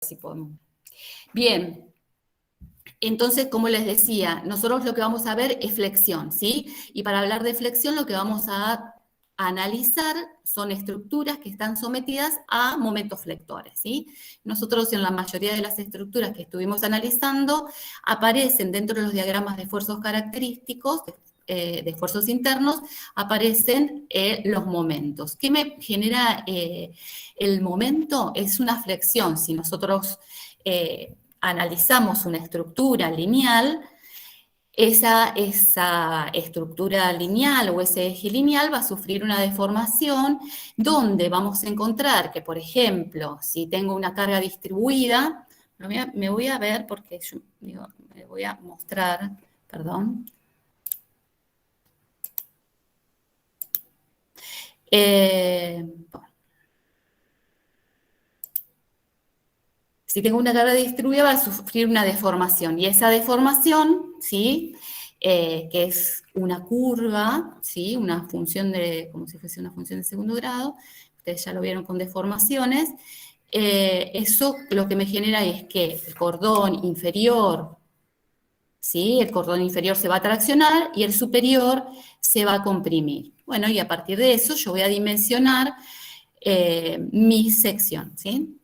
si podemos. Bien, entonces, como les decía, nosotros lo que vamos a ver es flexión, ¿sí? Y para hablar de flexión, lo que vamos a analizar son estructuras que están sometidas a momentos flectores, ¿sí? Nosotros en la mayoría de las estructuras que estuvimos analizando aparecen dentro de los diagramas de esfuerzos característicos, de esfuerzos internos, aparecen los momentos. ¿Qué me genera el momento? Es una flexión. Si nosotros analizamos una estructura lineal, esa estructura lineal o ese eje lineal va a sufrir una deformación donde vamos a encontrar que, por ejemplo, si tengo una carga distribuida, me voy a ver porque yo digo, me voy a mostrar, perdón. Si tengo una carga distribuida va a sufrir una deformación y esa deformación, ¿sí? Que es una curva, ¿sí? Una función como si fuese una función de segundo grado, ustedes ya lo vieron con deformaciones, eso lo que me genera es que el cordón inferior, ¿sí? El cordón inferior se va a traccionar y el superior se va a comprimir. Bueno, y a partir de eso yo voy a dimensionar mi sección, ¿sí?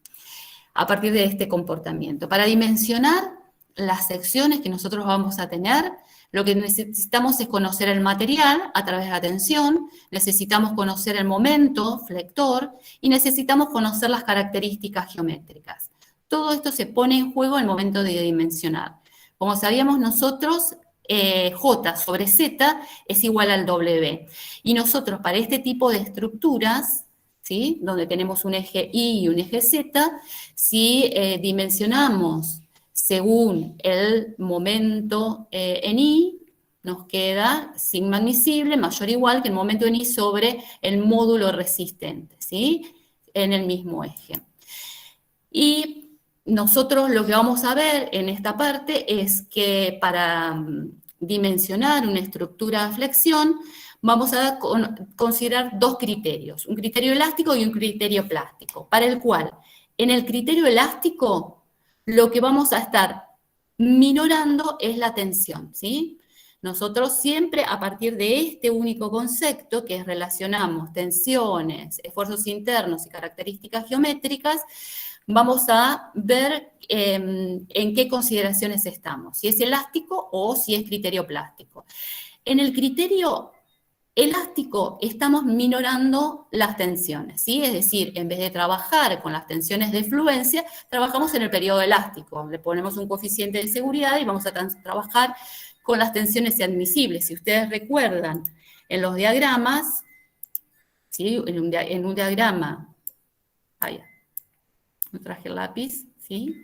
A partir de este comportamiento. Para dimensionar las secciones que nosotros vamos a tener, lo que necesitamos es conocer el material a través de la tensión, necesitamos conocer el momento flector y necesitamos conocer las características geométricas. Todo esto se pone en juego al momento de dimensionar. Como sabíamos nosotros, J sobre Z es igual al W. Y nosotros para este tipo de estructuras, ¿sí? Donde tenemos un eje Y y un eje Z, si dimensionamos según el momento en Y, nos queda sigma admisible mayor o igual que el momento en Y sobre el módulo resistente, ¿sí? En el mismo eje. Y nosotros lo que vamos a ver en esta parte es que para dimensionar una estructura de flexión, vamos a considerar dos criterios, un criterio elástico y un criterio plástico, para el cual en el criterio elástico lo que vamos a estar minorando es la tensión, ¿sí? Nosotros siempre a partir de este único concepto que relacionamos tensiones, esfuerzos internos y características geométricas, vamos a ver en qué consideraciones estamos, si es elástico o si es criterio plástico. En el criterio elástico estamos minorando las tensiones, ¿sí? Es decir, en vez de trabajar con las tensiones de fluencia, trabajamos en el periodo elástico. Le ponemos un coeficiente de seguridad y vamos a trabajar con las tensiones admisibles. Si ustedes recuerdan, en los diagramas, ¿sí? En un diagrama, no traje el lápiz, ¿sí?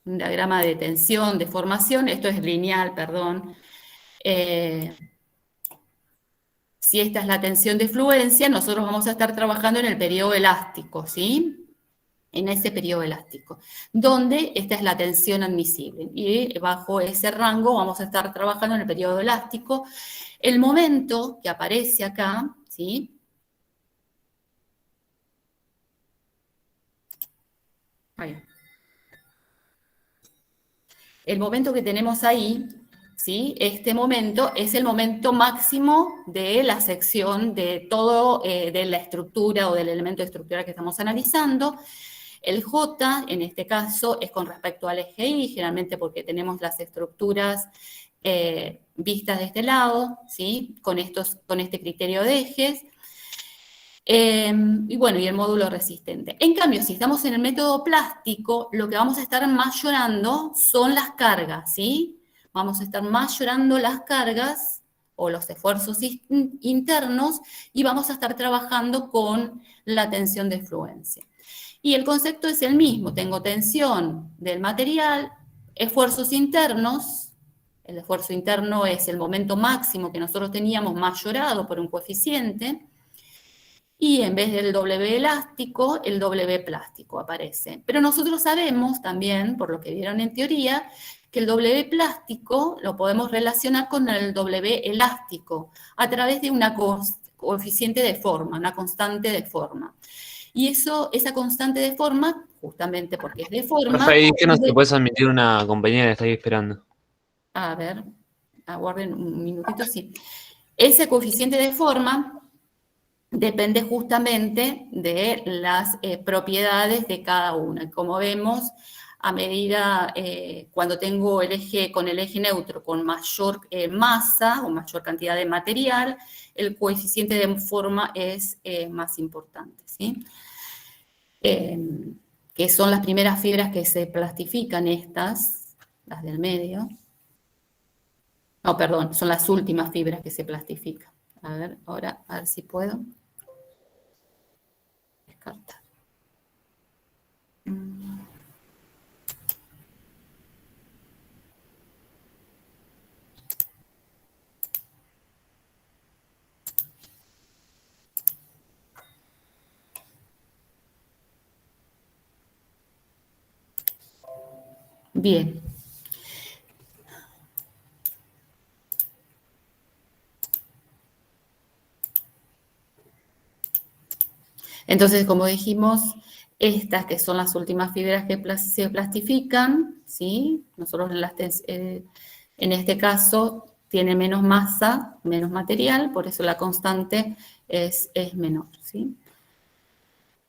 Un diagrama de tensión, de formación, esto es lineal, perdón. Si esta es la tensión de fluencia, nosotros vamos a estar trabajando en el periodo elástico, ¿sí? En ese periodo elástico, donde esta es la tensión admisible. Y bajo ese rango vamos a estar trabajando en el periodo elástico. El momento que aparece acá, ¿sí? El momento que tenemos ahí, ¿sí? Este momento es el momento máximo de la sección de todo, de la estructura o del elemento estructural que estamos analizando. El J, en este caso, es con respecto al eje Y, generalmente porque tenemos las estructuras vistas de este lado, ¿sí? Con este criterio de ejes. Y bueno, y el módulo resistente. En cambio, si estamos en el método plástico, lo que vamos a estar mayorando son las cargas, ¿sí? Vamos a estar mayorando las cargas o los esfuerzos internos y vamos a estar trabajando con la tensión de fluencia. Y el concepto es el mismo, tengo tensión del material, esfuerzos internos, el esfuerzo interno es el momento máximo que nosotros teníamos mayorado por un coeficiente, y en vez del W elástico, el W plástico aparece. Pero nosotros sabemos también, por lo que vieron en teoría, que el W plástico lo podemos relacionar con el W elástico a través de una coeficiente de forma, una constante de forma. Y esa constante de forma, justamente porque es de forma... Rafael, ¿qué nos te puedes admitir una compañera que está ahí esperando? A ver, aguarden un minutito, sí. Ese coeficiente de forma depende justamente de las propiedades de cada una. Como vemos, a medida, cuando tengo el eje con el eje neutro con mayor masa o mayor cantidad de material, el coeficiente de forma es más importante, ¿sí? Que son las primeras fibras que se plastifican estas, las del medio. No, perdón, son las últimas fibras que se plastifican. A ver, ahora, a ver si puedo. Descartar. Bien. Entonces, como dijimos, estas que son las últimas fibras que se plastifican, ¿sí? Nosotros en este caso tiene menos masa, menos material, por eso la constante es menor, ¿sí?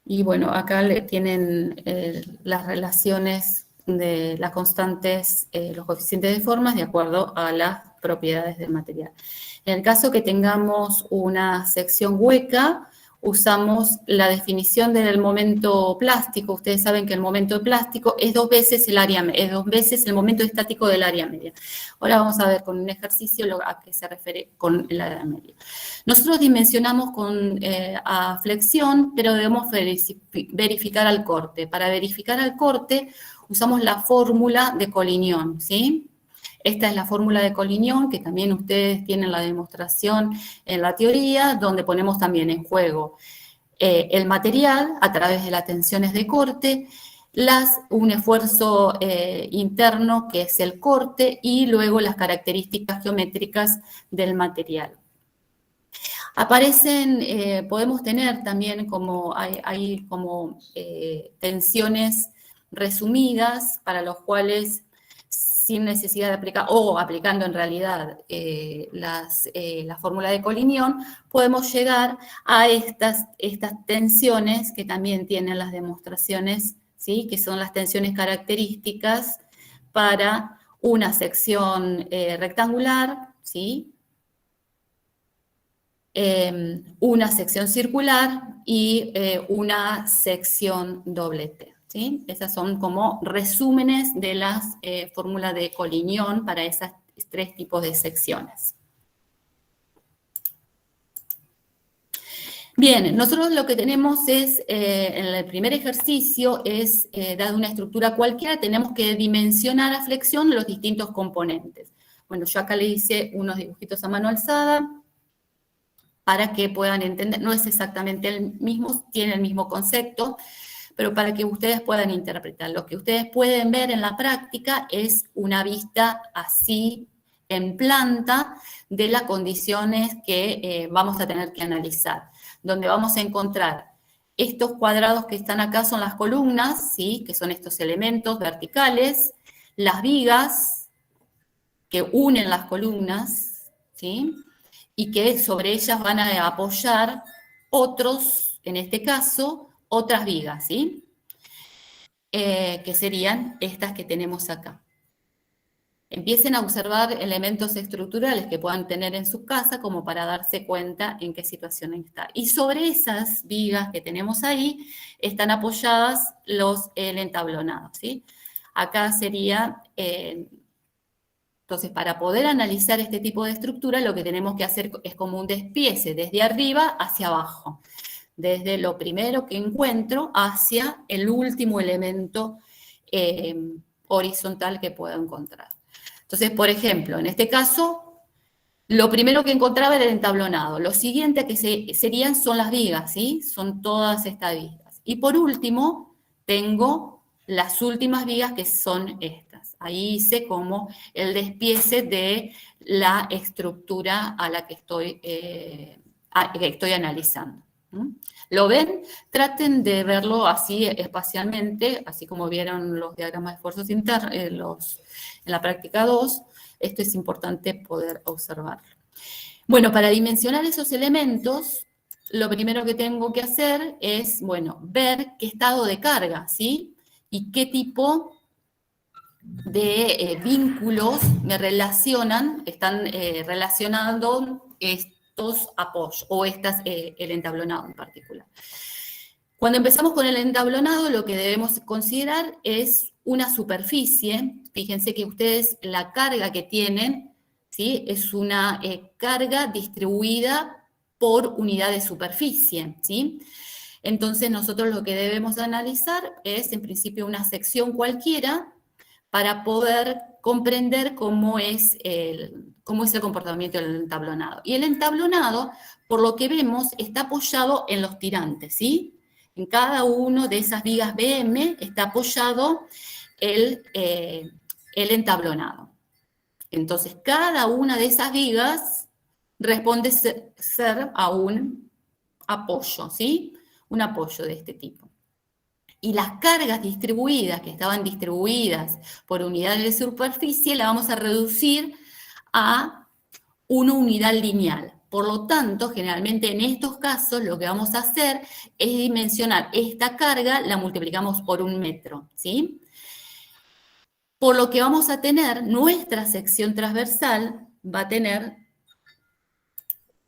Y bueno, acá tienen las relaciones de las constantes, los coeficientes de formas de acuerdo a las propiedades del material. En el caso que tengamos una sección hueca, usamos la definición del momento plástico. Ustedes saben que el momento plástico es 2 veces es 2 veces el momento estático del área media. Ahora vamos a ver con un ejercicio a qué se refiere con el área media. Nosotros dimensionamos a flexión, pero debemos verificar al corte. Para verificar al corte usamos la fórmula de Collignon, ¿sí? Esta es la fórmula de Collignon, que también ustedes tienen la demostración en la teoría, donde ponemos también en juego el material a través de las tensiones de corte, un esfuerzo interno que es el corte y luego las características geométricas del material. Aparecen, podemos tener también hay como tensiones resumidas para los cuales sin necesidad de aplicar, o aplicando en realidad la fórmula de Collignon, podemos llegar a estas tensiones que también tienen las demostraciones, ¿sí? Que son las tensiones características para una sección rectangular, ¿sí? Una sección circular y una sección doblete, ¿sí? Esas son como resúmenes de las fórmulas de Collignon para esos 3 tipos de secciones. Bien, nosotros lo que tenemos es, en el primer ejercicio, es, dado una estructura cualquiera, tenemos que dimensionar a flexión los distintos componentes. Bueno, yo acá le hice unos dibujitos a mano alzada, para que puedan entender, no es exactamente el mismo, tiene el mismo concepto, pero para que ustedes puedan interpretar. Lo que ustedes pueden ver en la práctica es una vista así, en planta, de las condiciones que vamos a tener que analizar, donde vamos a encontrar estos cuadrados que están acá son las columnas, ¿sí? Que son estos elementos verticales, las vigas que unen las columnas, ¿sí? Y que sobre ellas van a apoyar otros, en este caso, otras vigas, ¿sí? Que serían estas que tenemos acá. Empiecen a observar elementos estructurales que puedan tener en su casa como para darse cuenta en qué situación está. Y sobre esas vigas que tenemos ahí están apoyadas el entablonado, ¿sí? Acá sería... Entonces, para poder analizar este tipo de estructura, lo que tenemos que hacer es como un despiece desde arriba hacia abajo, desde lo primero que encuentro hacia el último elemento horizontal que puedo encontrar. Entonces, por ejemplo, en este caso, lo primero que encontraba era el entablonado. Lo siguiente que serían son las vigas, ¿sí? Son todas estas vigas. Y por último, tengo las últimas vigas que son estas. Ahí hice como el despiece de la estructura a la que estoy analizando. ¿Mm? ¿Lo ven? Traten de verlo así espacialmente, así como vieron los diagramas de esfuerzos internos en la práctica 2. Esto es importante poder observarlo. Bueno, para dimensionar esos elementos, lo primero que tengo que hacer es, bueno, ver qué estado de carga, ¿sí? Y qué tipo de vínculos me relacionan, están relacionando estos apoyos o el entablonado en particular. Cuando empezamos con el entablonado, lo que debemos considerar es una superficie. Fíjense que ustedes la carga que tienen, ¿sí? Es una carga distribuida por unidad de superficie, ¿sí? Entonces nosotros lo que debemos analizar es en principio una sección cualquiera para poder comprender cómo es el comportamiento del entablonado. Y el entablonado, por lo que vemos, está apoyado en los tirantes, ¿sí? En cada uno de esas vigas BM está apoyado el entablonado. Entonces, cada una de esas vigas responde ser a un apoyo, ¿sí? Un apoyo de este tipo. Y las cargas distribuidas, que estaban distribuidas por unidades de superficie, la vamos a reducir a una unidad lineal. Por lo tanto, generalmente en estos casos lo que vamos a hacer es dimensionar esta carga, la multiplicamos por 1 metro, ¿sí? Por lo que vamos a tener, nuestra sección transversal va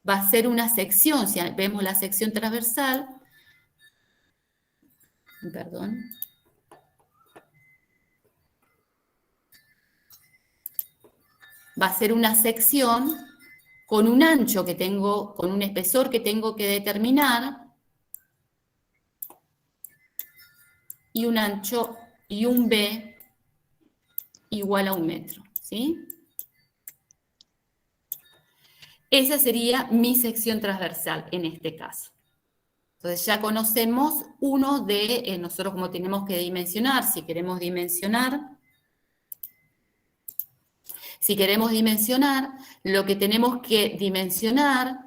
a ser una sección, si vemos la sección transversal, perdón, va a ser una sección con un ancho que tengo, con un espesor que tengo que determinar, y un ancho y un B igual a 1 metro, ¿sí? Esa sería mi sección transversal en este caso. Entonces ya conocemos uno de nosotros como tenemos que dimensionar, si queremos dimensionar, lo que tenemos que dimensionar,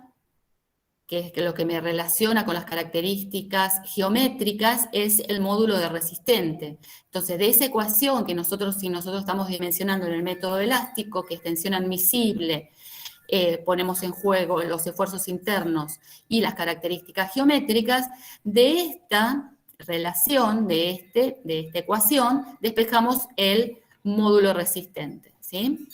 que es lo que me relaciona con las características geométricas, es el módulo de resistente. Entonces, de esa ecuación que si nosotros estamos dimensionando en el método elástico, que es tensión admisible, ponemos en juego los esfuerzos internos y las características geométricas, de esta relación, de esta ecuación, despejamos el módulo resistente, ¿sí?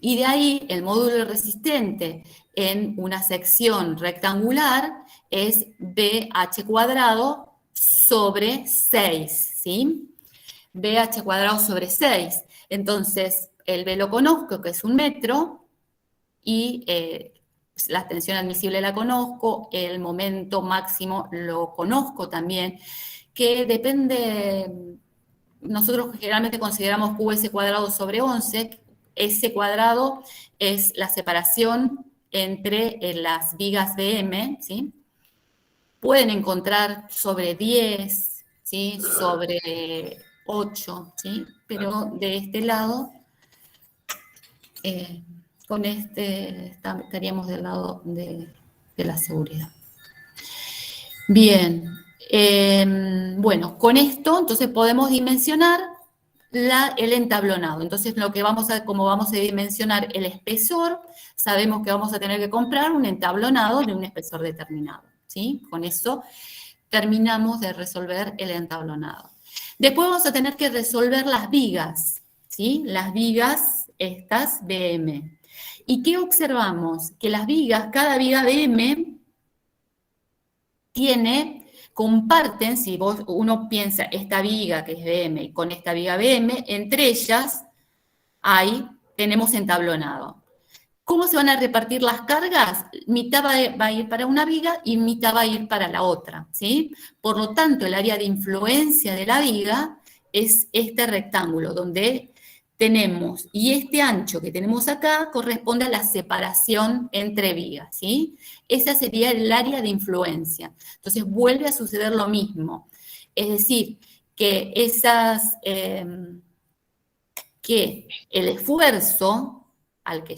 Y de ahí el módulo resistente en una sección rectangular es BH cuadrado sobre 6, ¿sí? BH cuadrado sobre 6. Entonces, el B lo conozco, que es 1 metro, y la tensión admisible la conozco, el momento máximo lo conozco también, que depende, nosotros generalmente consideramos QS cuadrado sobre 11, S cuadrado es la separación entre las vigas BM, ¿sí? Pueden encontrar sobre 10, ¿sí? Sobre 8, ¿sí? Pero de este lado, con estaríamos del lado de la seguridad. Bien, bueno, con esto entonces podemos dimensionar el entablonado. Entonces, como vamos a dimensionar el espesor, sabemos que vamos a tener que comprar un entablonado de un espesor determinado, ¿sí? Con eso terminamos de resolver el entablonado. Después vamos a tener que resolver las vigas, ¿sí? Las vigas, estas BM. ¿Y qué observamos? Que las vigas, cada viga BM comparten, si uno piensa esta viga que es BM con esta viga BM, entre ellas tenemos entablonado. ¿Cómo se van a repartir las cargas? Mitad va a ir para una viga y mitad va a ir para la otra, ¿sí? Por lo tanto, el área de influencia de la viga es este rectángulo donde tenemos, y este ancho que tenemos acá corresponde a la separación entre vigas, ¿sí? Esa sería el área de influencia. Entonces vuelve a suceder lo mismo. Es decir, que que el esfuerzo al que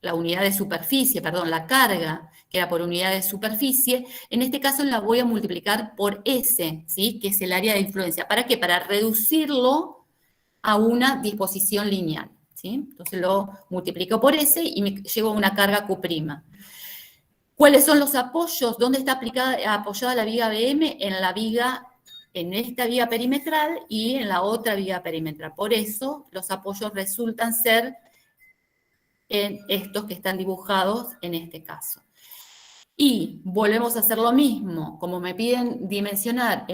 la unidad de superficie, perdón, la carga que era por unidad de superficie. En este caso la voy a multiplicar por S, ¿sí? Que es el área de influencia. ¿Para qué? Para reducirlo a una disposición lineal, ¿sí? Entonces lo multiplico por S y me llevo a una carga Q'. ¿Cuáles son los apoyos? ¿Dónde está apoyada la viga BM? En esta viga perimetral y en la otra viga perimetral. Por eso los apoyos resultan ser en estos que están dibujados en este caso. Y volvemos a hacer lo mismo. Como me piden dimensionar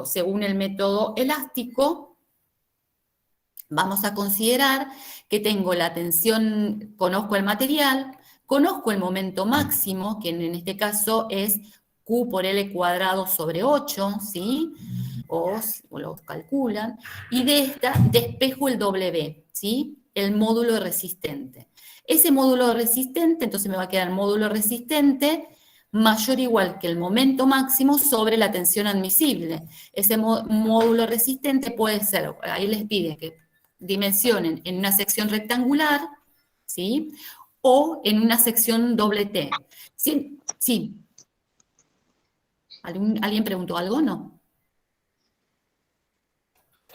según el método elástico, vamos a considerar que tengo la tensión, conozco el material, conozco el momento máximo, que en este caso es Q por L cuadrado sobre 8, ¿sí? O lo calculan, y de esta despejo el W, ¿sí? El módulo resistente. Ese módulo resistente, entonces me va a quedar el módulo resistente mayor o igual que el momento máximo sobre la tensión admisible. Ese módulo resistente puede ser, ahí les pide que dimensionen en una sección rectangular, ¿sí? O en una sección doble T. ¿Sí? Sí. ¿Alguien preguntó algo? No.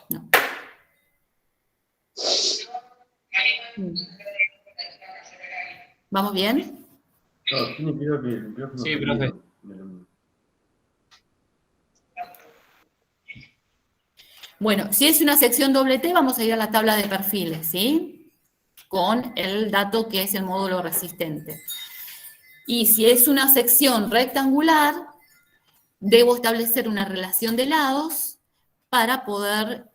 No. ¿Vamos bien? Sí, profe. Bueno, si es una sección doble T, vamos a ir a la tabla de perfiles, ¿sí? Con el dato que es el módulo resistente. Y si es una sección rectangular, debo establecer una relación de lados para poder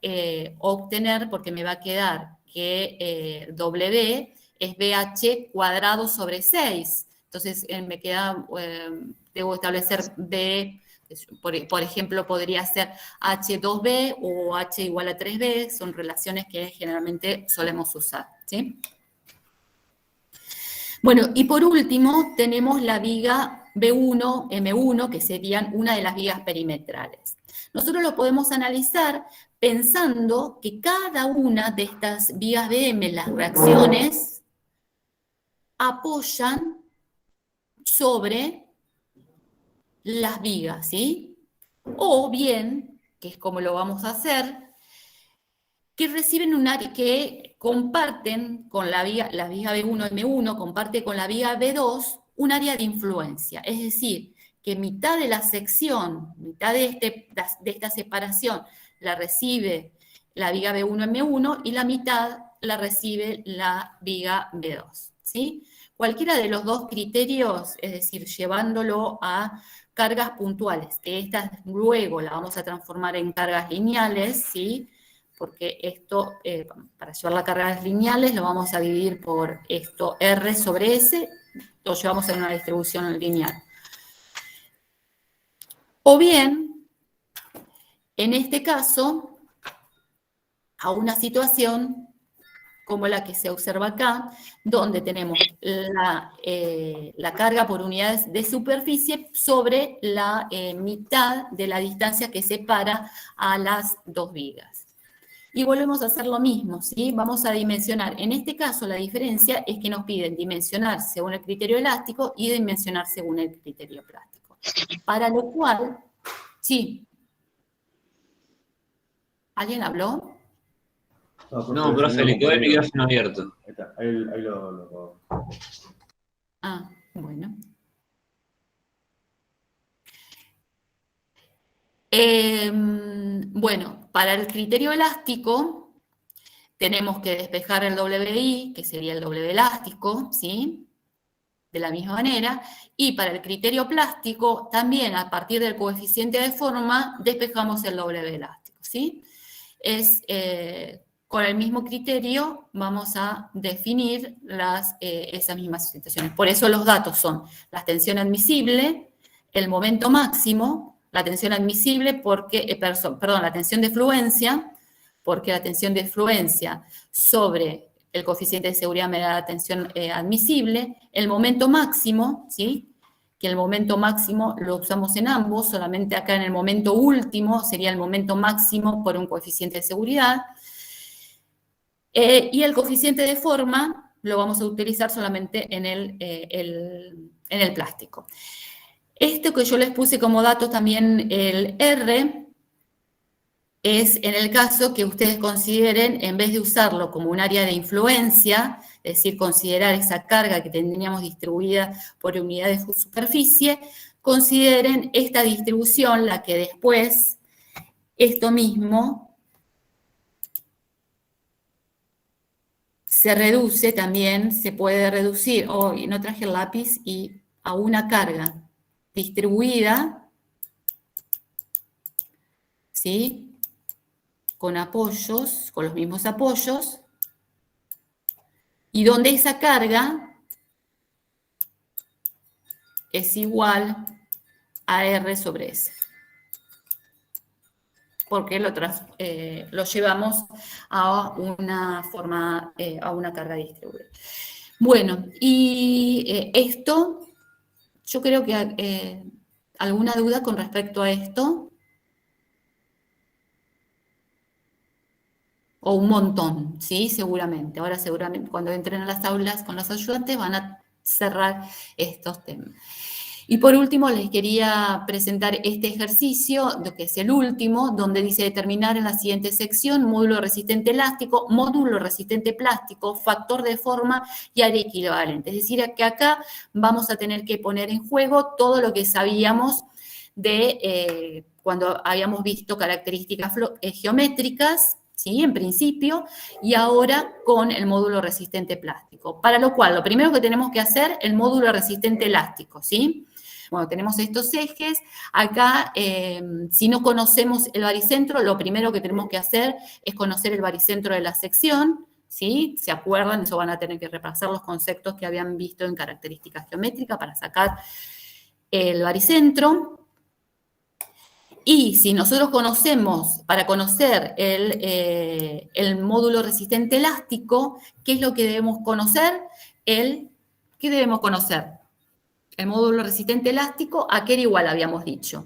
obtener, porque me va a quedar que W es BH cuadrado sobre 6. Entonces, me queda, debo establecer B, por ejemplo, podría ser H2B o H igual a 3B, son relaciones que generalmente solemos usar, ¿sí? Bueno, y por último tenemos la viga B1, M1, que serían una de las vigas perimetrales. Nosotros lo podemos analizar pensando que cada una de estas vigas BM, las reacciones, apoyan sobre las vigas, ¿sí? O bien, que es como lo vamos a hacer, que reciben un área, que comparten con la viga B1, M1, comparte con la viga B2 un área de influencia. Es decir, que mitad de la sección, mitad de esta separación la recibe la viga B1, M1 y la mitad la recibe la viga B2, ¿sí? Cualquiera de los dos criterios, es decir, llevándolo a cargas puntuales, que estas luego la vamos a transformar en cargas lineales, ¿sí? Porque esto, para llevar las cargas lineales, lo vamos a dividir por esto, R sobre S, lo llevamos en una distribución lineal. O bien, en este caso, a una situación como la que se observa acá, donde tenemos la carga por unidades de superficie sobre la mitad de la distancia que separa a las dos vigas. Y volvemos a hacer lo mismo, ¿sí? Vamos a dimensionar. En este caso, la diferencia es que nos piden dimensionar según el criterio elástico y dimensionar según el criterio plástico. Para lo cual, sí. ¿Alguien habló? No, profe, le quedó el micrófono abierto. Ahí está, ahí lo... Ah, bueno. Bueno, para el criterio elástico tenemos que despejar el WI, que sería el W elástico, ¿sí? De la misma manera. Y para el criterio plástico, también a partir del coeficiente de forma, despejamos el W elástico, ¿sí? Con el mismo criterio vamos a definir esas mismas situaciones. Por eso los datos son la tensión admisible, el momento máximo, la tensión admisible porque, la tensión de fluencia, porque la tensión de fluencia sobre el coeficiente de seguridad me da la tensión admisible, el momento máximo, ¿sí? Que el momento máximo lo usamos en ambos, solamente acá en el momento último sería el momento máximo por un coeficiente de seguridad, y el coeficiente de forma lo vamos a utilizar solamente en en el plástico. Esto que yo les puse como dato también, el R, es en el caso que ustedes consideren, en vez de usarlo como un área de influencia, es decir, considerar esa carga que tendríamos distribuida por unidad de superficie, consideren esta distribución, la que después, esto mismo, se reduce también, se puede reducir, no traje el lápiz, y a una carga distribuida, ¿sí? Con apoyos, con los mismos apoyos, y donde esa carga es igual a R sobre S. Porque lo llevamos a una forma, a una carga distribuida. Bueno, y esto, yo creo que alguna duda con respecto a esto, o un montón, ¿sí? Seguramente. Ahora seguramente cuando entren a las aulas con los ayudantes van a cerrar estos temas. Y por último, les quería presentar este ejercicio, que es el último, donde dice determinar en la siguiente sección módulo resistente elástico, módulo resistente plástico, factor de forma y área equivalente. Es decir, que acá vamos a tener que poner en juego todo lo que sabíamos de cuando habíamos visto características geométricas, ¿sí? En principio, y ahora con el módulo resistente plástico. Para lo cual, lo primero que tenemos que hacer, el módulo resistente elástico, ¿sí? Bueno, tenemos estos ejes. Acá, si no conocemos el baricentro, lo primero que tenemos que hacer es conocer el baricentro de la sección, ¿sí? ¿Se acuerdan? Eso van a tener que repasar los conceptos que habían visto en características geométricas para sacar el baricentro. Y si nosotros conocemos, para conocer el módulo resistente elástico, ¿qué es lo que debemos conocer? ¿Qué debemos conocer? El módulo resistente elástico, ¿a qué era igual habíamos dicho?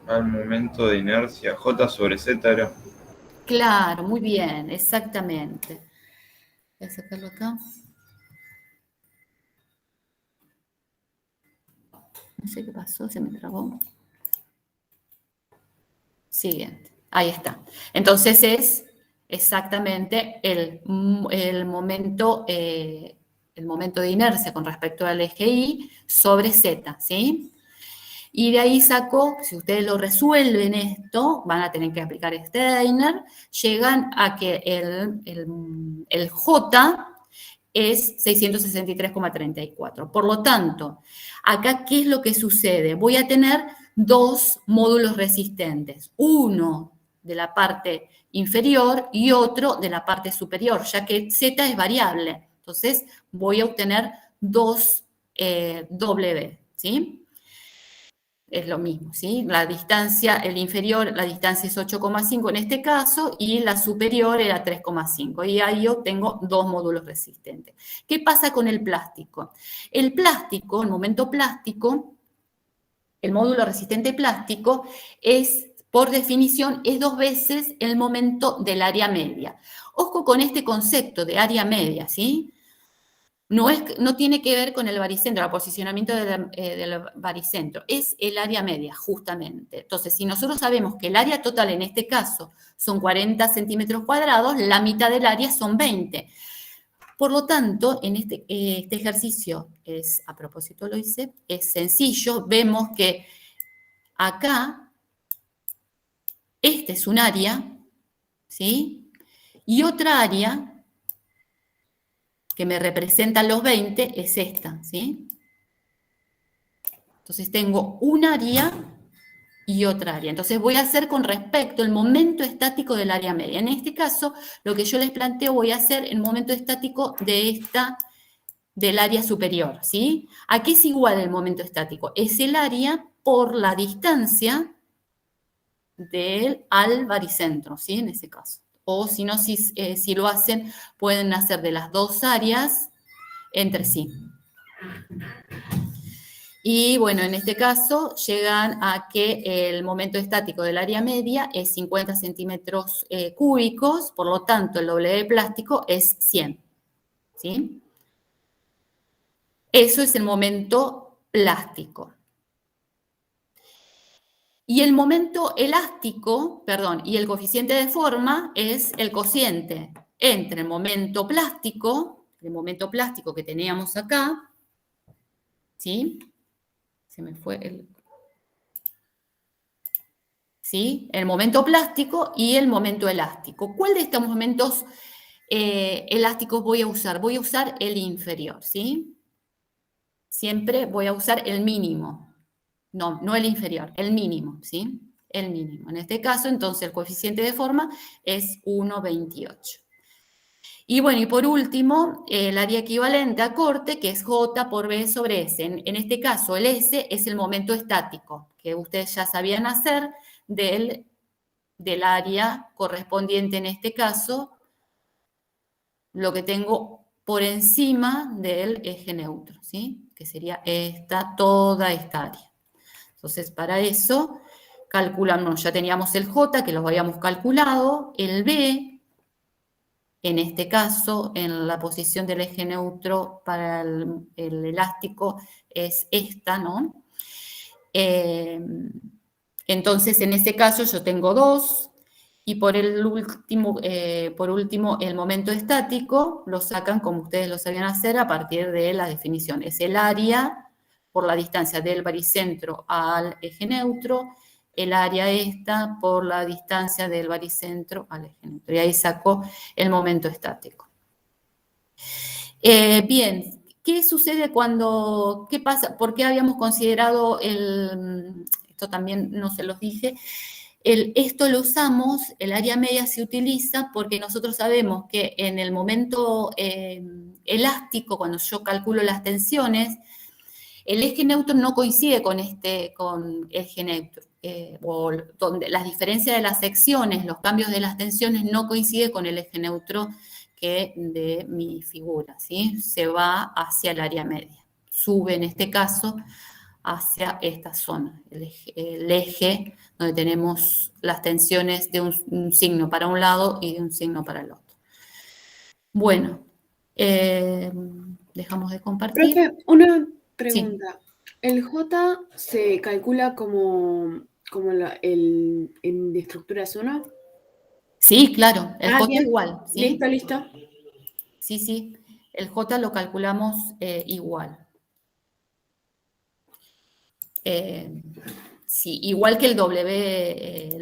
Al momento de inercia, J sobre Z era. Claro, muy bien, exactamente. Voy a sacarlo acá. No sé qué pasó, se me trabó. Siguiente, ahí está. Entonces es exactamente el momento de inercia con respecto al eje Y sobre Z, ¿sí? Y de ahí saco, si ustedes lo resuelven esto, van a tener que aplicar Steiner, llegan a que el J es 663,34. Por lo tanto, acá, ¿qué es lo que sucede? Voy a tener dos módulos resistentes, uno de la parte inferior y otro de la parte superior, ya que Z es variable. Entonces, voy a obtener dos W, ¿sí? Es lo mismo, ¿sí? La distancia, el inferior, la distancia es 8,5 en este caso, y la superior era 3,5. Y ahí yo tengo dos módulos resistentes. ¿Qué pasa con el plástico? El plástico, el momento plástico, el módulo resistente plástico, es, por definición, es dos veces el momento del área media. Ojo con este concepto de área media, ¿sí? No tiene que ver con el baricentro, el posicionamiento del baricentro, es el área media, justamente. Entonces, si nosotros sabemos que el área total en este caso son 40 centímetros cuadrados, la mitad del área son 20. Por lo tanto, en este ejercicio, a propósito lo hice, es sencillo. Vemos que acá, este es un área, ¿sí? Y otra área que me representan los 20 es esta, ¿sí? Entonces tengo un área y otra área. Entonces voy a hacer con respecto al momento estático del área media. En este caso, lo que yo les planteo, voy a hacer el momento estático del área superior, ¿sí? ¿A qué es igual el momento estático? Es el área por la distancia al baricentro, ¿sí? En ese caso. O si no, si lo hacen, pueden hacer de las dos áreas entre sí. Y bueno, en este caso llegan a que el momento estático del área media es 50 centímetros cúbicos, por lo tanto el W de plástico es 100, ¿sí? Eso es el momento plástico. Y el momento elástico, perdón, y el coeficiente de forma es el cociente entre el momento plástico que teníamos acá, ¿sí? Se me fue el... ¿Sí? El momento plástico y el momento elástico. ¿Cuál de estos momentos elásticos voy a usar? Voy a usar el inferior, ¿sí? Siempre voy a usar el mínimo. No el inferior, el mínimo, ¿sí? El mínimo. En este caso, entonces, el coeficiente de forma es 1,28. Y bueno, y por último, el área equivalente a corte, que es J por B sobre S. En este caso, el S es el momento estático, que ustedes ya sabían hacer del área correspondiente en este caso, lo que tengo por encima del eje neutro, ¿sí? Que sería toda esta área. Entonces, para eso, calculamos, ya teníamos el J, que lo habíamos calculado, el B, en este caso, en la posición del eje neutro para el elástico es esta, ¿no? Entonces, en ese caso yo tengo 2, y por último, el momento estático lo sacan como ustedes lo sabían hacer a partir de la definición. Es el área por la distancia del baricentro al eje neutro, el área esta por la distancia del baricentro al eje neutro. Y ahí sacó el momento estático. Bien, ¿qué sucede cuando, qué pasa? ¿Por qué habíamos considerado esto también no se los dije, esto lo usamos, el área media se utiliza porque nosotros sabemos que en el momento elástico, cuando yo calculo las tensiones, el eje neutro no coincide con eje neutro, o donde las diferencias de las secciones, los cambios de las tensiones no coinciden con el eje neutro de mi figura, ¿sí? Se va hacia el área media, sube en este caso hacia esta zona, el eje donde tenemos las tensiones de un signo para un lado y de un signo para el otro. Bueno, dejamos de compartir. Profe, una pregunta. Sí. ¿El J se calcula como en de estructura 1? Sí, claro, el J bien. igual. ¿Sí? Listo. Sí, el J lo calculamos igual. Sí, igual que el W,